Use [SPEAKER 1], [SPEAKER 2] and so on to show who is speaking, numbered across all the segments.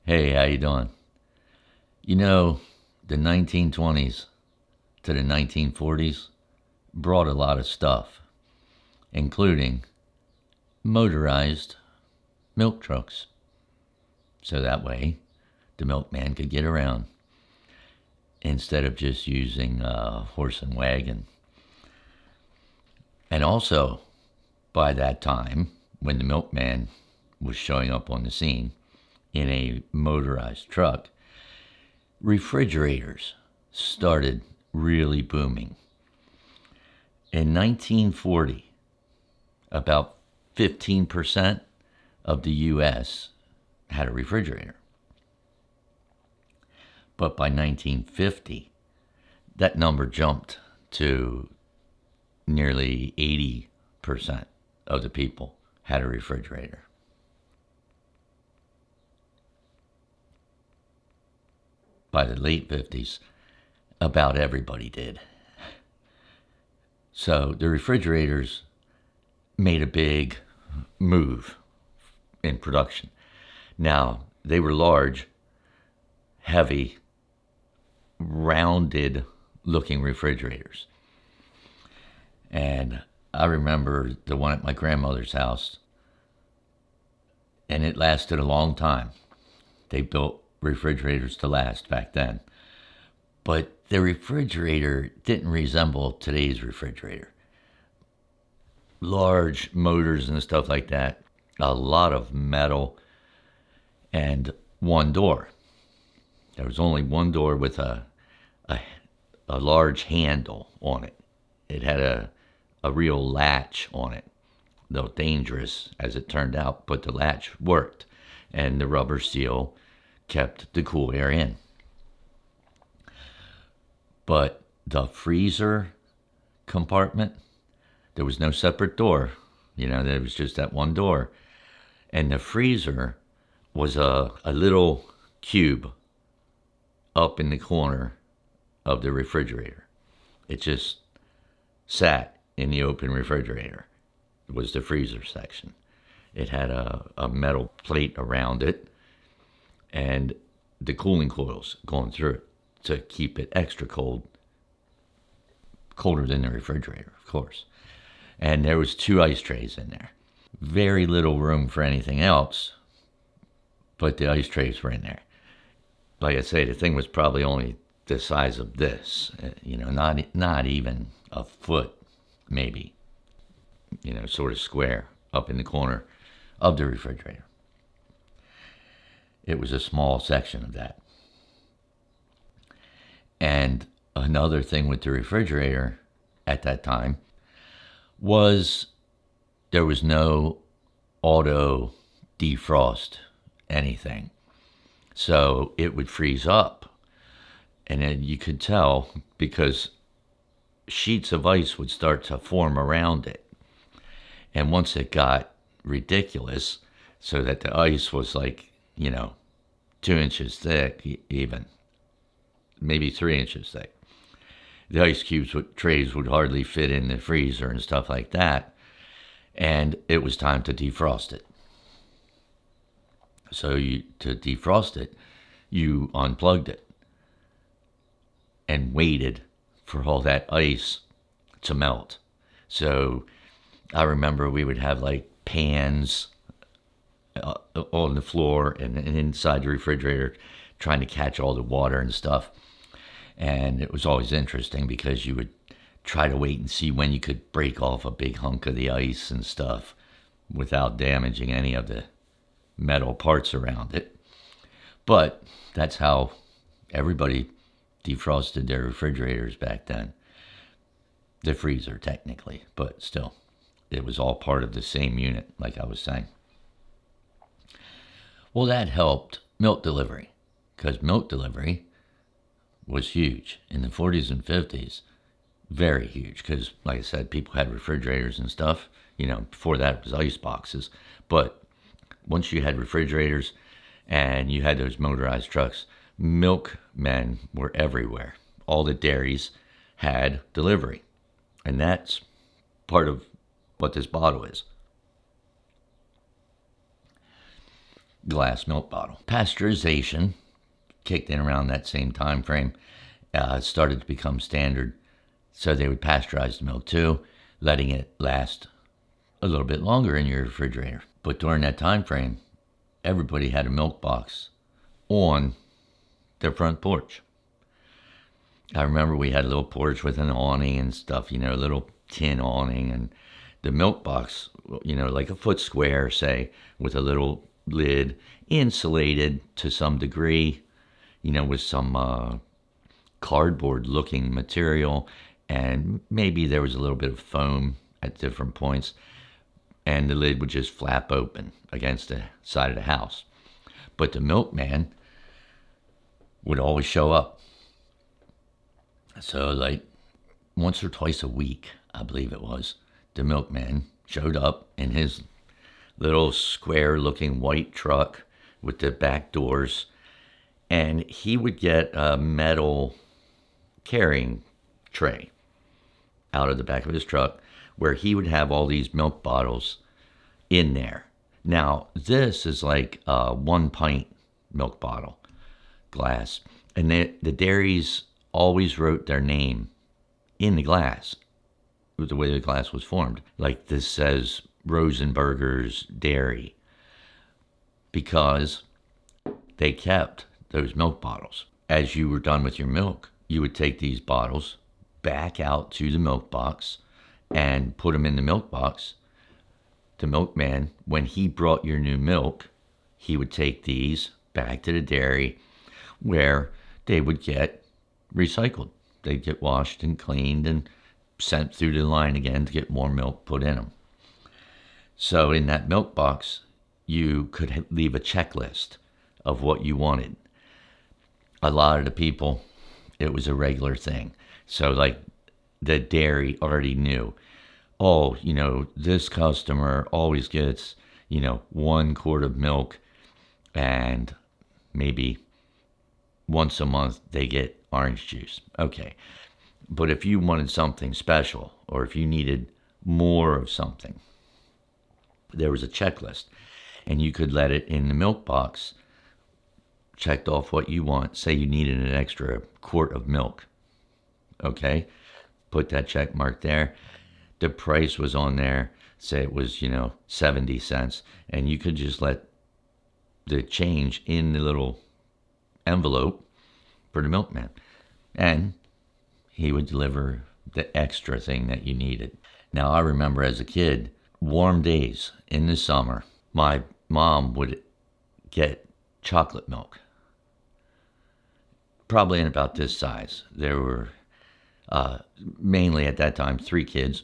[SPEAKER 1] Hey, how you doing? You know, the 1920s to the 1940s brought a lot of stuff, including motorized milk trucks. So that way, the milkman could get around instead of just using horse and wagon. And also, by that time, when the milkman was showing up on the scene in a motorized truck, refrigerators started really booming. In 1940, about 15% of the US had a refrigerator. But by 1950, that number jumped to nearly 80% of the people had a refrigerator. By the late 50s, about everybody did. So the refrigerators made a big move in production. Now, they were large, heavy, rounded looking refrigerators. And I remember the one at my grandmother's house, and it lasted a long time. They built refrigerators to last back then. But the refrigerator didn't resemble today's refrigerator. Large motors and stuff like that, a lot of metal, and one door. There was only one door with a large handle on it. It had a real latch on it, though dangerous as it turned out, but the latch worked, and the rubber seal kept the cool air in. But the freezer compartment, there was no separate door. There was just that one door. And the freezer was a little cube up in the corner of the refrigerator. It just sat in the open refrigerator. It was the freezer section. It had a metal plate around it and the cooling coils going through it to keep it extra cold, colder than the refrigerator, of course. And there was 2 ice trays in there. Very little room for anything else, but the ice trays were in there. Like I say, the thing was probably only the size of this, not even a foot, maybe, sort of square up in the corner of the refrigerator. It was a small section of that. And another thing with the refrigerator at that time was there was no auto defrost anything. So it would freeze up. And then you could tell because sheets of ice would start to form around it. And once it got ridiculous, so that the ice was like, 2 inches thick, even maybe 3 inches thick, the ice cubes with trays would hardly fit in the freezer and stuff like that. And it was time to defrost it. So to defrost it, you unplugged it and waited for all that ice to melt. So I remember we would have like pans on the floor and inside the refrigerator trying to catch all the water and stuff. And it was always interesting because you would try to wait and see when you could break off a big hunk of the ice and stuff without damaging any of the metal parts around it. But that's how everybody defrosted their refrigerators back then. The freezer, technically, but still, it was all part of the same unit, like I was saying. Well, that helped milk delivery, because milk delivery was huge in the 40s and 50s. Very huge, because, like I said, people had refrigerators and stuff. Before that, it was ice boxes. But once you had refrigerators and you had those motorized trucks, milkmen were everywhere. All the dairies had delivery. And that's part of what this bottle is. glass milk bottle. Pasteurization kicked in around that same time frame. Started to become standard, so they would pasteurize the milk too, letting it last a little bit longer in your refrigerator. But during that time frame, everybody had a milk box on their front porch. I remember we had a little porch with an awning and stuff, a little tin awning, and the milk box, like a foot square, say, with a little lid, insulated to some degree, with some cardboard looking material, and maybe there was a little bit of foam at different points, and the lid would just flap open against the side of the house. But the milkman would always show up. So like once or twice a week, I believe it was, the milkman showed up in his little square looking white truck with the back doors, and he would get a metal carrying tray out of the back of his truck where he would have all these milk bottles in there. Now, this is like a 1 pint milk bottle, glass. And the dairies always wrote their name in the glass, with the way the glass was formed. Like this says Rosenberger's Dairy, because they kept those milk bottles. As you were done with your milk, you would take these bottles back out to the milk box and put them in the milk box. The milkman, when he brought your new milk, he would take these back to the dairy where they would get recycled. They'd get washed and cleaned and sent through the line again to get more milk put in them. So in that milk box, you could leave a checklist of what you wanted. A lot of the people, it was a regular thing. So like the dairy already knew, oh, this customer always gets, 1 quart of milk, and maybe once a month they get orange juice. Okay. But if you wanted something special, or if you needed more of something, there was a checklist, and you could let it in the milk box, checked off what you want. Say you needed an extra quart of milk. Okay. Put that check mark there. The price was on there. Say it was, 70 cents. And you could just let the change in the little envelope for the milkman. And he would deliver the extra thing that you needed. Now, I remember as a kid, warm days in the summer, my mom would get chocolate milk. Probably in about this size. There were mainly at that time 3 kids.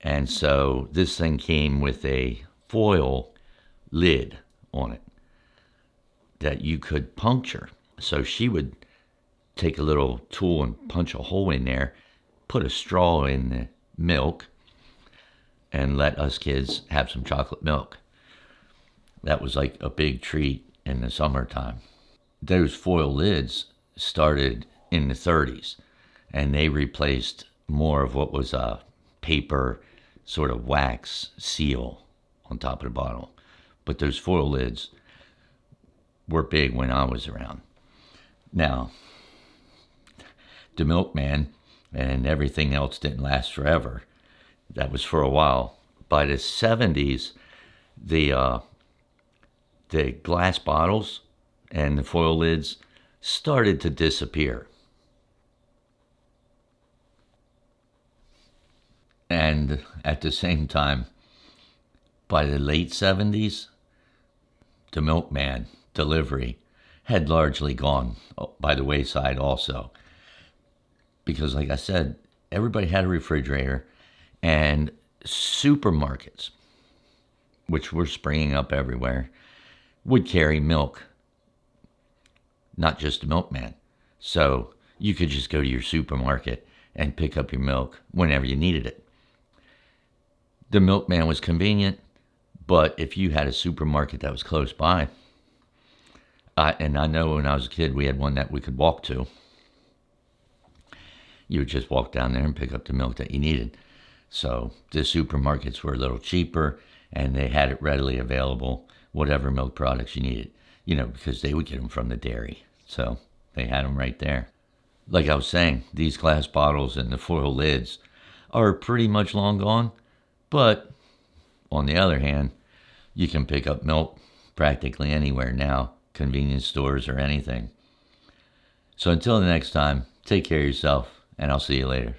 [SPEAKER 1] And so this thing came with a foil lid on it that you could puncture. So she would take a little tool and punch a hole in there, put a straw in the milk, and let us kids have some chocolate milk. That was like a big treat in the summertime. Those foil lids started in the 30s, and they replaced more of what was a paper sort of wax seal on top of the bottle. But those foil lids were big when I was around. Now, the milkman and everything else didn't last forever. That was for a while. By the 70s, the glass bottles and the foil lids started to disappear. And at the same time, by the late 70s, the milkman delivery had largely gone by the wayside also. Because like I said, everybody had a refrigerator, and supermarkets, which were springing up everywhere, would carry milk, not just the milkman. So you could just go to your supermarket and pick up your milk whenever you needed it. The milkman was convenient, but if you had a supermarket that was close by, and I know when I was a kid, we had one that we could walk to. You would just walk down there and pick up the milk that you needed. So the supermarkets were a little cheaper, and they had it readily available whatever milk products you needed, because they would get them from the dairy. So they had them right there. Like I was saying, these glass bottles and the foil lids are pretty much long gone. But on the other hand, you can pick up milk practically anywhere now, convenience stores or anything. So until the next time, take care of yourself, and I'll see you later.